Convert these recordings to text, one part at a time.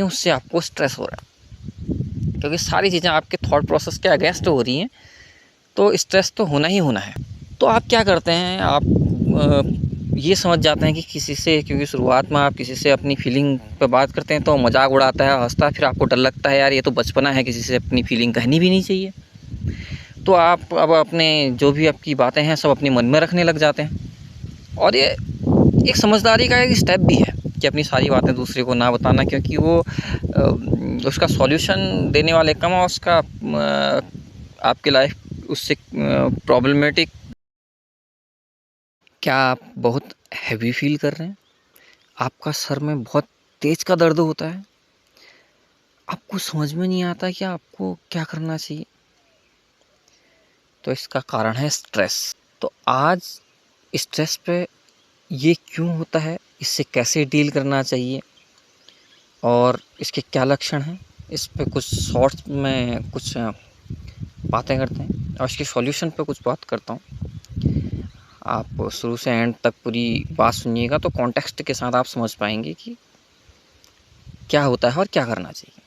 उससे आपको स्ट्रेस हो रहा है, क्योंकि सारी चीज़ें आपके थॉट प्रोसेस के अगेंस्ट हो रही हैं, तो स्ट्रेस तो होना ही होना है। तो आप क्या करते हैं, आप ये समझ जाते हैं कि किसी से, क्योंकि शुरुआत में आप किसी से अपनी फीलिंग पे बात करते हैं तो मजाक उड़ाता है, हंसता है, फिर आपको डर लगता है यार ये तो बचपना है, किसी से अपनी फीलिंग कहनी भी नहीं चाहिए। तो आप अब अपने जो भी आपकी बातें हैं सब अपने मन में रखने लग जाते हैं, और ये एक समझदारी का एक स्टेप भी है कि अपनी सारी बातें दूसरे को ना बताना, क्योंकि वो उसका सॉल्यूशन देने वाले कम और उसका आपकी लाइफ उससे प्रॉब्लमेटिक। क्या आप बहुत हैवी फील कर रहे हैं? आपका सर में बहुत तेज का दर्द होता है? आपको समझ में नहीं आता कि आपको क्या करना चाहिए? तो इसका कारण है स्ट्रेस। तो आज स्ट्रेस पे ये क्यों होता है, इससे कैसे डील करना चाहिए और इसके क्या लक्षण हैं, इस पे कुछ शॉर्ट्स में कुछ बातें करते हैं और इसके सॉल्यूशन पे कुछ बात करता हूँ। आप शुरू से एंड तक पूरी बात सुनिएगा तो कॉन्टेक्स्ट के साथ आप समझ पाएंगे कि क्या होता है और क्या करना चाहिए।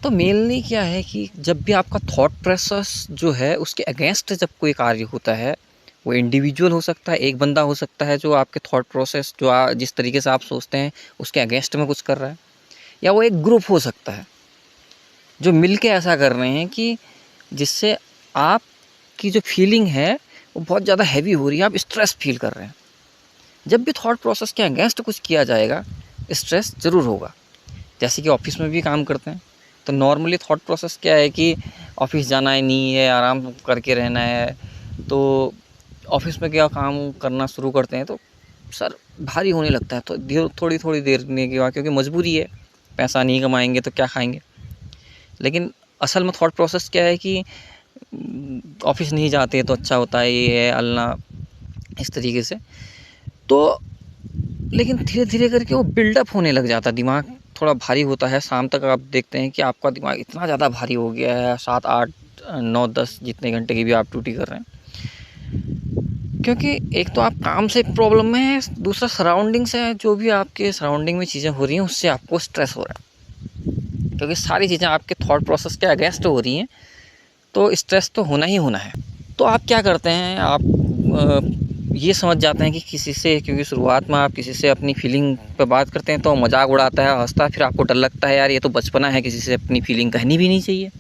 तो मेनली क्या है कि जब भी आपका थॉट प्रोसेस जो है उसके अगेंस्ट जब कोई कार्य होता है, वो इंडिविजुअल हो सकता है, एक बंदा हो सकता है जो आपके थॉट प्रोसेस जो जिस तरीके से आप सोचते हैं उसके अगेंस्ट में कुछ कर रहा है, या वो एक ग्रुप हो सकता है जो मिल के ऐसा कर रहे हैं कि जिससे आपकी जो फीलिंग है वो बहुत ज़्यादा हैवी हो रही है, आप स्ट्रेस फील कर रहे हैं। जब भी थॉट प्रोसेस के अगेंस्ट कुछ किया जाएगा स्ट्रेस ज़रूर होगा। जैसे कि ऑफिस में भी काम करते हैं तो नॉर्मली थॉट प्रोसेस क्या है कि ऑफिस जाना ही नहीं है, आराम करके रहना है, तो ऑफिस में क्या काम करना शुरू करते हैं तो सर भारी होने लगता है। तो थोड़ी थोड़ी देर के बाद, क्योंकि मजबूरी है, पैसा नहीं कमाएंगे तो क्या खाएंगे। लेकिन असल में थॉट प्रोसेस क्या है कि ऑफिस नहीं जाते तो अच्छा होता है, ये है अल्लाह, इस तरीके से। तो लेकिन धीरे धीरे करके वो बिल्डअप होने लग जाता है, दिमाग थोड़ा भारी होता है। शाम तक आप देखते हैं कि आपका दिमाग इतना ज़्यादा भारी हो गया है, 7 8 9 10 जितने घंटे की भी आप ड्यूटी कर रहे हैं, क्योंकि एक तो आप काम से प्रॉब्लम में है, दूसरा सराउंडिंग से है, जो भी आपके सराउंडिंग में चीज़ें हो रही हैं उससे आपको स्ट्रेस हो रहा है, क्योंकि सारी चीज़ें आपके थॉट प्रोसेस के अगेंस्ट हो रही हैं, तो स्ट्रेस तो होना ही होना है। तो आप क्या करते हैं, आप ये समझ जाते हैं कि किसी से, क्योंकि शुरुआत में आप किसी से अपनी फीलिंग पे बात करते हैं तो मजाक उड़ाता है, हंसता है, फिर आपको डर लगता है यार ये तो बचपना है, किसी से अपनी फीलिंग कहनी भी नहीं चाहिए।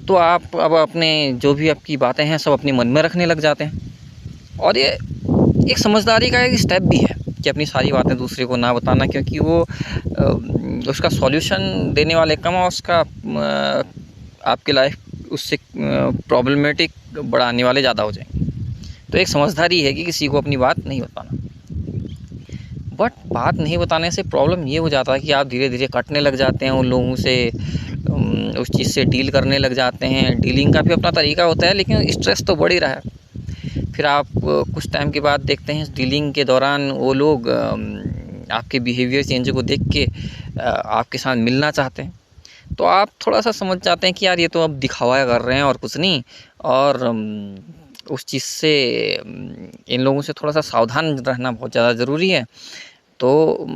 तो आप अब अपने जो भी आपकी बातें हैं सब अपने मन में रखने लग जाते हैं, और ये एक समझदारी का एक स्टेप भी है कि अपनी सारी बातें दूसरे को ना बताना, क्योंकि वो उसका सॉल्यूशन देने वाले कम और उसका आपकी लाइफ उससे प्रॉब्लमेटिक बढ़ाने वाले ज़्यादा हो जाएंगे। तो एक समझदारी है कि किसी को अपनी बात नहीं बताना। बट बात नहीं बताने से प्रॉब्लम ये हो जाता है कि आप धीरे धीरे कटने लग जाते हैं उन लोगों से, उस चीज़ से डील करने लग जाते हैं। डीलिंग का भी अपना तरीका होता है, लेकिन स्ट्रेस तो बढ़ ही रहा है। फिर आप कुछ टाइम के बाद देखते हैं डीलिंग के दौरान वो लोग आपके बिहेवियर चेंज को देख के आपके साथ मिलना चाहते हैं। तो आप थोड़ा सा समझ जाते हैं कि यार ये तो अब दिखावा कर रहे हैं और कुछ नहीं, और उस चीज़ से इन लोगों से थोड़ा सा सावधान रहना बहुत ज़्यादा ज़रूरी है। तो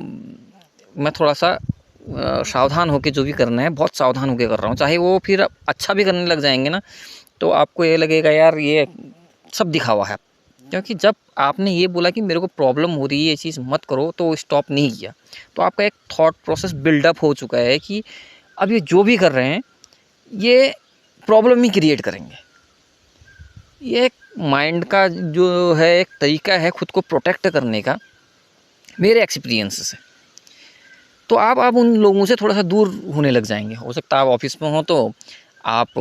मैं थोड़ा सा सावधान होकर जो भी करना है बहुत सावधान होकर कर रहा हूँ, चाहे वो फिर अच्छा भी करने लग जाएंगे ना तो आपको ये लगेगा यार ये सब दिखावा है। क्योंकि जब आपने ये बोला कि मेरे को प्रॉब्लम हो रही है ये चीज़ मत करो, तो स्टॉप नहीं किया, तो आपका एक थॉट प्रोसेस बिल्डअप हो चुका है कि अब ये जो भी कर रहे हैं ये प्रॉब्लम ही क्रिएट करेंगे। ये एक माइंड का जो है एक तरीका है खुद को प्रोटेक्ट करने का, मेरे एक्सपीरियंस से। तो आप उन लोगों से थोड़ा सा दूर होने लग जाएंगे। हो सकता है आप ऑफिस में हो तो आप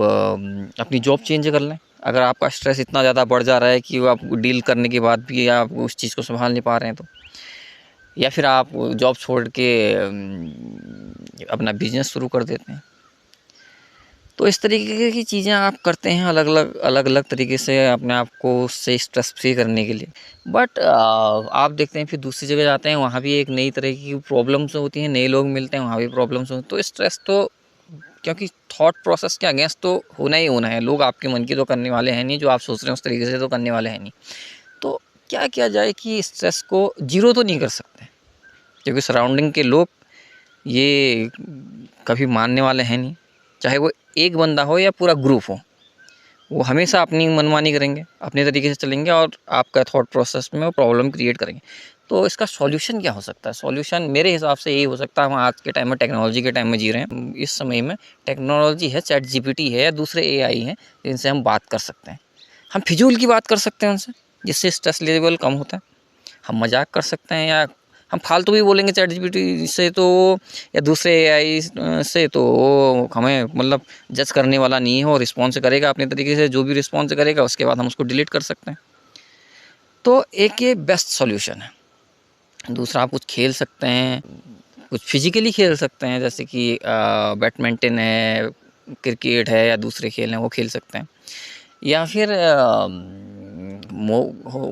अपनी जॉब चेंज कर लें, अगर आपका स्ट्रेस इतना ज़्यादा बढ़ जा रहा है कि आप डील करने के बाद भी आप उस चीज़ को संभाल नहीं पा रहे हैं तो, या फिर आप जॉब छोड़ के अपना बिजनेस शुरू कर देते हैं। तो इस तरीके की चीज़ें आप करते हैं अलग अलग तरीके से अपने आप को उससे स्ट्रेस फ्री करने के लिए। बट आप देखते हैं फिर दूसरी जगह जाते हैं, वहाँ भी एक नई तरह की प्रॉब्लम्स होती हैं, नए लोग मिलते हैं, वहाँ भी प्रॉब्लम्स होती हैं। तो स्ट्रेस तो क्योंकि थॉट प्रोसेस के अगेंस्ट तो होना ही होना है, लोग आपके मन की तो करने वाले हैं नहीं, जो आप सोच रहे हैं उस तरीके से तो करने वाले हैं नहीं। तो क्या किया जाए कि स्ट्रेस को जीरो तो नहीं कर सकते, क्योंकि सराउंडिंग के लोग ये कभी मानने वाले हैं नहीं, चाहे वो एक बंदा हो या पूरा ग्रुप हो, वो हमेशा अपनी मनमानी करेंगे, अपने तरीके से चलेंगे और आपका थॉट प्रोसेस में वो प्रॉब्लम क्रिएट करेंगे। तो इसका सॉल्यूशन क्या हो सकता है? सॉल्यूशन मेरे हिसाब से यही हो सकता है, हम आज के टाइम में टेक्नोलॉजी के टाइम में जी रहे हैं। इस समय में टेक्नोलॉजी है, चैट जीपीटी है या दूसरे एआई हैं जिनसे हम बात कर सकते हैं। हम फिजूल की बात कर सकते हैं उनसे, जिससे स्ट्रेस लेवल कम होता है। हम मजाक कर सकते हैं या हम फालतू भी बोलेंगे चैट जीपीटी से तो, या दूसरे एआई से तो वो हमें मतलब जज करने वाला नहीं है, और रिस्पॉन्स करेगा अपने तरीके से, जो भी रिस्पॉन्स करेगा उसके बाद हम उसको डिलीट कर सकते हैं। तो एक ये बेस्ट सॉल्यूशन है। दूसरा, आप कुछ खेल सकते हैं, कुछ फिजिकली खेल सकते हैं, जैसे कि बैडमिंटन है, क्रिकेट है या दूसरे खेल हैं वो खेल सकते हैं। या फिर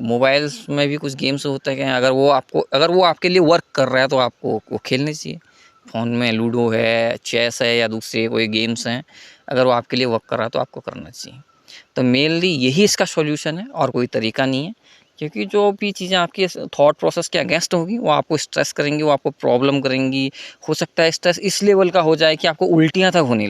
मोबाइल्स में भी कुछ गेम्स होते हैं, अगर वो आपके लिए वर्क कर रहा है तो आपको वो खेलने चाहिए। फ़ोन में लूडो है, चेस है या दूसरे कोई गेम्स हैं, अगर वो आपके लिए वर्क कर रहा है तो आपको करना चाहिए। तो मेनली यही इसका सॉल्यूशन है, और कोई तरीका नहीं है। क्योंकि जो भी चीज़ें आपकी थॉट प्रोसेस के अगेंस्ट होगी वो आपको स्ट्रेस करेंगी, वो आपको प्रॉब्लम करेंगी। हो सकता है स्ट्रेस इस लेवल का हो जाए कि आपको उल्टियाँ तक होने